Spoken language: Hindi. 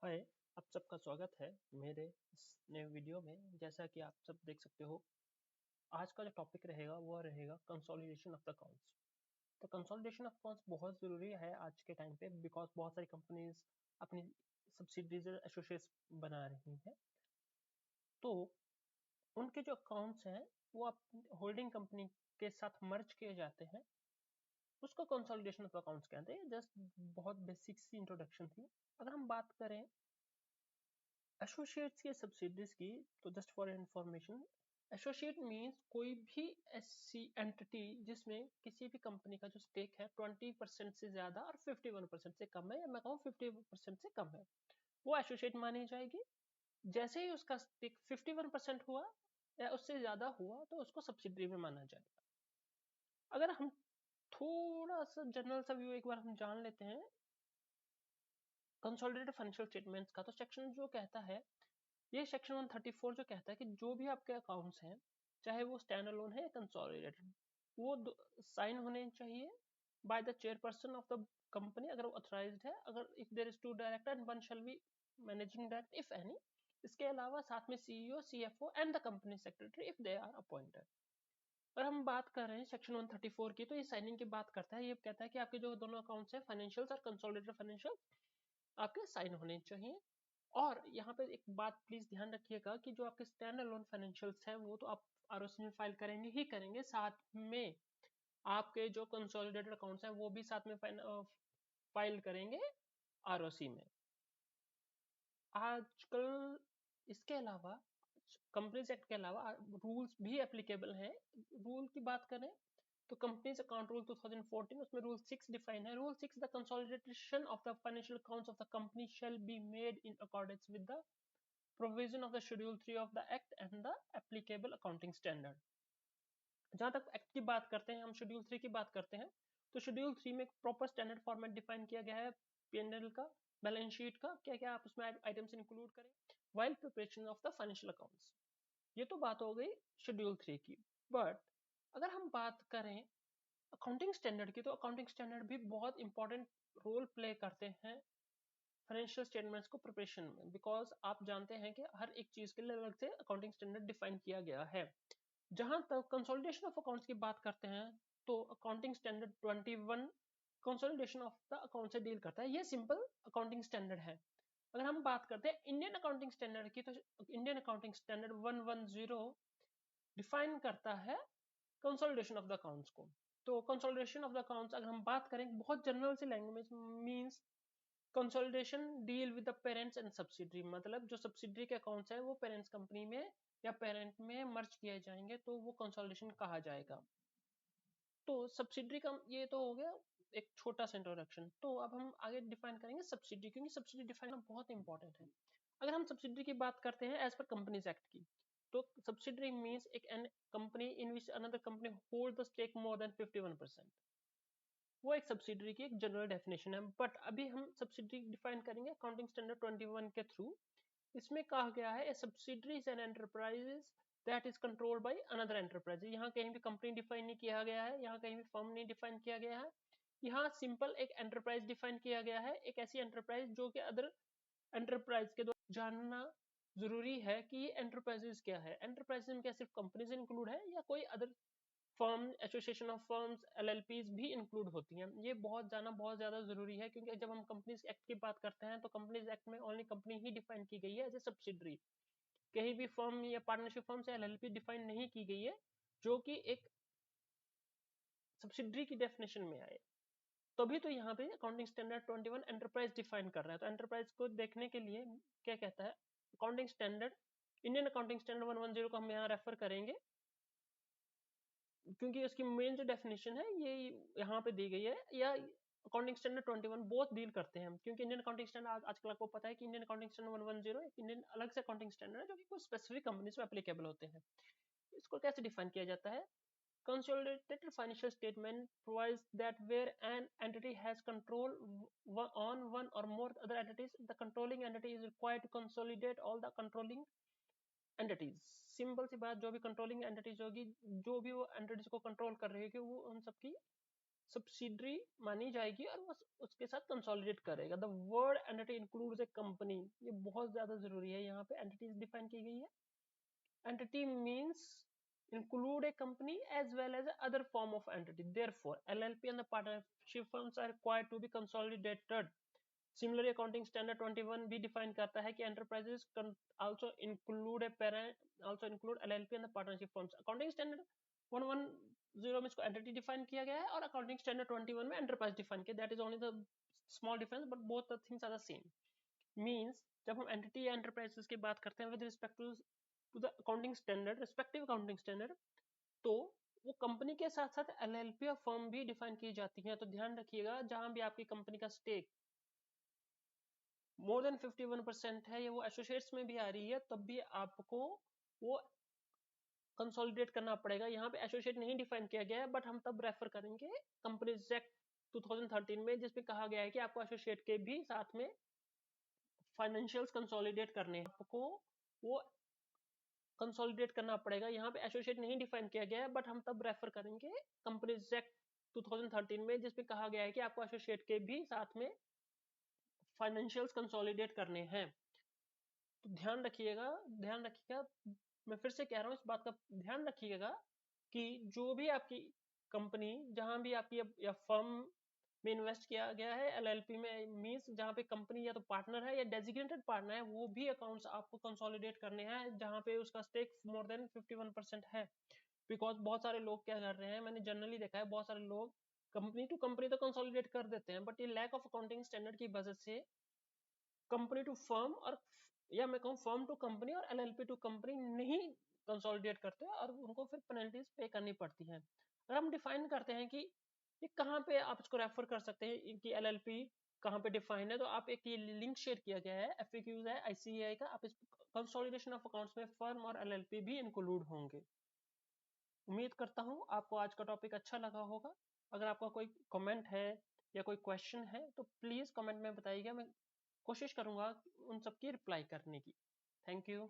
हाय, आप सबका स्वागत है मेरे इस नए वीडियो में। जैसा कि आप सब देख सकते हो, आज का जो टॉपिक रहेगा वो रहेगा कंसोलिडेशन ऑफ द अकाउंट्स। तो कंसोलिडेशन ऑफ अकाउंट्स बहुत ज़रूरी है आज के टाइम पे, बिकॉज बहुत सारी कंपनीज अपनी सब्सिडीज और एसोसिएट्स बना रही हैं। तो उनके जो अकाउंट्स हैं वो आप होल्डिंग कंपनी के साथ मर्ज किए जाते हैं, उसको कंसोलिडेशन ऑफ अकाउंट्स कहते हैं। जस्ट बहुत बेसिक सी इंट्रोडक्शन थी। अगर हम बात करें एसोसिएट्स या सब्सिडीज की, तो just for information, associate means कोई भी ऐसी एंटिटी जिसमें किसी भी कंपनी का जो स्टेक है 20% से ज्यादा और 51% से कम है, या मैं कहूँ 50% से कम है, वो एसोसिएट मानी जाएगी। जैसे ही उसका स्टेक 51% हुआ या उससे ज्यादा हुआ तो उसको सब्सिडरी में माना जाएगा। अगर हम थोड़ा सा जनरल सा व्यू एक बार हम जान लेते हैं कंसोलिडेटेड फाइनेंशियल स्टेटमेंट्स का, तो सेक्शन जो कहता है, ये सेक्शन 134 जो कहता है कि जो भी आपके अकाउंट्स हैं, चाहे वो स्टैंड अलोन है या कंसोलिडेटेड, वो साइन होने चाहिए by the chairperson of the company अगर वो ऑथराइज्ड है, अगर if there is two director and one shall be managing director if any. इसके अलावा साथ में CEO, CFO and the company secretary if they are appointed. और हम बात कर रहे हैं सेक्शन 134 की, तो ये साइनिंग की बात करता है। ये कहता है कि आपके जो दोनों अकाउंट्स हैं, फाइनेंशियल्स और कंसोलिडेटेड फाइनेंशियल, आपके साइन होने चाहिए। और यहाँ पे एक बात प्लीज ध्यान रखिएगा कि जो आपके स्टैंड अलोन फाइनेंशियल्स हैं वो तो आप आरओसी में फाइल करेंगे ही करेंगे, साथ में आपके जो कंसोलिडेटेड अकाउंट्स हैं वो भी साथ में फाइल करेंगे आरओसी में। आजकल इसके अलावा कंपनीज एक्ट के अलावा रूल्स भी एप्लीकेबल हैं। रूल की बात करें तो कंपनीज अकाउंट रूल 2014, उसमें रूल 6 डिफाइन है। Rule 6, the consolidation of the financial accounts of the company shall be made in accordance with the provision of the schedule 3 of the act and the applicable accounting standard। जहां तक एक्ट की बात करते हैं, हम शेड्यूल 3 की बात करते हैं, तो शेड्यूल 3 में एक प्रॉपर स्टैंडर्ड फॉर्मेट डिफाइन किया गया है पीएनएल का, बैलेंस शीट का, क्या क्या आप उसमें आइटम्स इंक्लूड करें while preparation of the financial accounts. ये तो बात हो गई शेड्यूल 3 की। बट अगर हम बात करें अकाउंटिंग स्टैंडर्ड की, तो अकाउंटिंग स्टैंडर्ड भी बहुत इंपॉर्टेंट रोल प्ले करते हैं फाइनेंशियल स्टेटमेंट्स को प्रिपरेशन में, बिकॉज आप जानते हैं कि हर एक चीज के लिए अलग से अकाउंटिंग स्टैंडर्ड डिफाइन किया गया है। जहां तक कंसोलिडेशन ऑफ अकाउंट्स की बात करते हैं, तो accounting standard 21 consolidation of the account से डील करता है। ये सिंपल अकाउंटिंग स्टैंडर्ड है। अगर हम बात करते हैं इंडियन अकाउंटिंग स्टैंडर्ड की, तो इंडियन अकाउंटिंग स्टैंडर्ड 110 डिफाइन करता है कंसोलिडेशन ऑफ द अकाउंट्स को। तो कंसोलिडेशन ऑफ द अकाउंट्स अगर हम बात करें बहुत general C language, means consolidation deal with the parents and subsidiary, मतलब जो सब्सिडरी के अकाउंट्स है वो पेरेंट्स कंपनी में या पेरेंट में मर्ज किए जाएंगे, तो वो कंसोलिडेशन कहा जाएगा। तो सब्सिडरी का ये तो हो गया एक छोटा सा इंट्रोडक्शन। तो अब हम आगे डिफाइन करेंगे सब्सिडरी, क्योंकि सब्सिडरी डिफाइन करना बहुत इंपॉर्टेंट है। अगर हम सब्सिडरी की बात करते हैं एज पर कंपनीज एक्ट की, तो सब्सिडरी मीन्स एक an company in which another company hold the stake more than 51%, वो एक सब्सिडरी की एक जनरल डेफिनेशन है। बट अभी हम सब्सिडरी डिफाइन करेंगे अकाउंटिंग स्टैंडर्ड 21 के थ्रू। इसमें कहा गया है a subsidiary is an enterprise that is controlled by another enterprise. यहाँ कहीं भी कंपनी डिफाइन नहीं किया गया है, यहाँ कहीं भी फर्म नहीं डिफाइन किया गया है। यहाँ सिंपल एक एंटरप्राइज डिफाइन किया गया है, एक ऐसी एंटरप्राइज जो कि अदर एंटरप्राइज के द्वारा जानना जरूरी है कि ये एंटरप्राइजेस क्या है। एंटरप्राइज में क्या सिर्फ कंपनीज इंक्लूड है या कोई other firm, association of firms, एलएलपीज भी इंक्लूड होती हैं। ये बहुत जाना बहुत ज्यादा जरूरी है, क्योंकि जब हम कंपनीज एक्ट की बात करते हैं तो कंपनीज एक्ट में ओनली कंपनी ही डिफाइन की गई है एज ए सब्सिडरी। कहीं भी फर्म या पार्टनरशिप फर्म से एलएलपी डिफाइन नहीं की गई है जो कि एक सब्सिडरी की डेफिनेशन में आए। तभी तो यहाँ पे अकाउंटिंग स्टैंडर्ड 21 एंटरप्राइज डिफाइन कर रहा है। तो एंटरप्राइज को देखने के लिए क्या कहता है accounting standard, Indian accounting standard 110 को हम यहाँ रेफर करेंगे, क्योंकि उसकी मेन जो डेफिनेशन है ये यहाँ पे दी गई है, या अकाउंटिंग स्टैंडर्ड 21 बोथ डील करते हैं। क्योंकि इंडियन अकाउंटिंग स्टैंडर्ड आजकल आपको पता है कि इंडियन अकाउंटिंग स्टैंडर्ड 110 एक इंडियन अलग से अकाउंटिंग स्टैंडर्ड है जो कि कुछ स्पेसिफिक कंपनीज में एप्लीकेबल होते हैं। इसको कैसे डिफाइन किया जाता है? Consolidated financial statement provides that where an entity has control on one or more other entities, the controlling entity is required to consolidate all the controlling entities. Simple सी बात, जो भी कंट्रोलिंग एंटिटीज होगी, जो भी वो एंटिटीज को कंट्रोल कर रही होगी, वो उन सबकी सब्सिडरी मानी जाएगी और वो उसके साथ कंसोलिडेट करेगा। The word entity includes A company, ये बहुत ज्यादा जरूरी है, यहाँ पे एंटिटीज डिफाइन की गई है। Entity means include a company as well as other form of entity. Therefore, LLP and the partnership firms are required to be consolidated. Similarly, accounting standard 21 भी define करता है कि enterprises also include a parent, also include LLP and the partnership firms. Accounting standard 110 में इसको entity define किया गया है और accounting standard 21 में enterprise define किया. That is only the small difference, but both the things are the same. Means जब हम entity या enterprises की बात करते हैं with respect to the accounting standard, respective accounting standard, तो वो कंपनी के साथ साथ एलएलपी और फर्म भी डिफाइन की जाती है। तो ध्यान रखिएगा, जहां भी आपकी कंपनी का स्टेक मोर देन 51% है या वो एसोसिएट्स में भी आ रही है, तब भी आपको वो कंसोलिडेट करना पड़ेगा। यहाँ पे एसोसिएट नहीं डिफाइन किया गया है, बट हम तब रेफर करेंगे कंपनीज एक्ट 2013 में, जिसमें कहा गया है कि आपको एसोसिएट के भी साथ में फाइनेंशियल्स कंसोलिडेट करने हैं। आपको वो कंसोलिडेट करना पड़ेगा। यहाँ पे एसोसिएट नहीं डिफाइन किया गया है, बट हम तब रेफर करेंगे कंपनीज एक्ट 2013 में, जिसमें कहा गया है कि आपको एसोसिएट के भी साथ में फाइनेंशियल्स कंसोलिडेट करने हैं। तो ध्यान रखिएगा, मैं फिर से कह रहा हूँ, इस बात का ध्यान रखिएगा कि जो भी आपकी कंपनी, जहां भी आपकी या फर्म में इन्वेस्ट किया गया है एलएलपी में, मींस जहां पे कंपनी या तो पार्टनर है या डेजिग्नेटेड पार्टनर है, वो भी अकाउंट्स आपको कंसोलिडेट करने हैं जहां पे उसका स्टेक मोर देन 51% है। बिकॉज बहुत सारे लोग क्या कर रहे हैं, मैंने जनरली देखा है, बहुत सारे लोग कंपनी टू कंपनी तो कंसोलिडेट कर देते हैं, बट ये लैक ऑफ अकाउंटिंग स्टैंडर्ड की वजह से कंपनी टू फर्म और या मैं कहूँ फर्म टू कंपनी और एलएलपी टू कंपनी नहीं कंसोलिडेट करते और उनको फिर पेनल्टीज पे करनी पड़ती हैं। अगर हम डिफाइन करते हैं कि ये कहाँ पे आप इसको रेफर कर सकते हैं इनकी एलएलपी कहाँ पे डिफाइन है, तो आप एक ये लिंक शेयर किया गया है, एफएक्यूज है आईसीएआई का, आप इस कंसोलिडेशन ऑफ अकाउंट्स में फर्म और एलएलपी भी इंक्लूड होंगे। उम्मीद करता हूँ आपको आज का टॉपिक अच्छा लगा होगा। अगर आपका कोई कमेंट है या कोई क्वेश्चन है तो प्लीज कमेंट में बताइएगा, मैं कोशिश करूंगा उन सबकी रिप्लाई करने की। Thank you.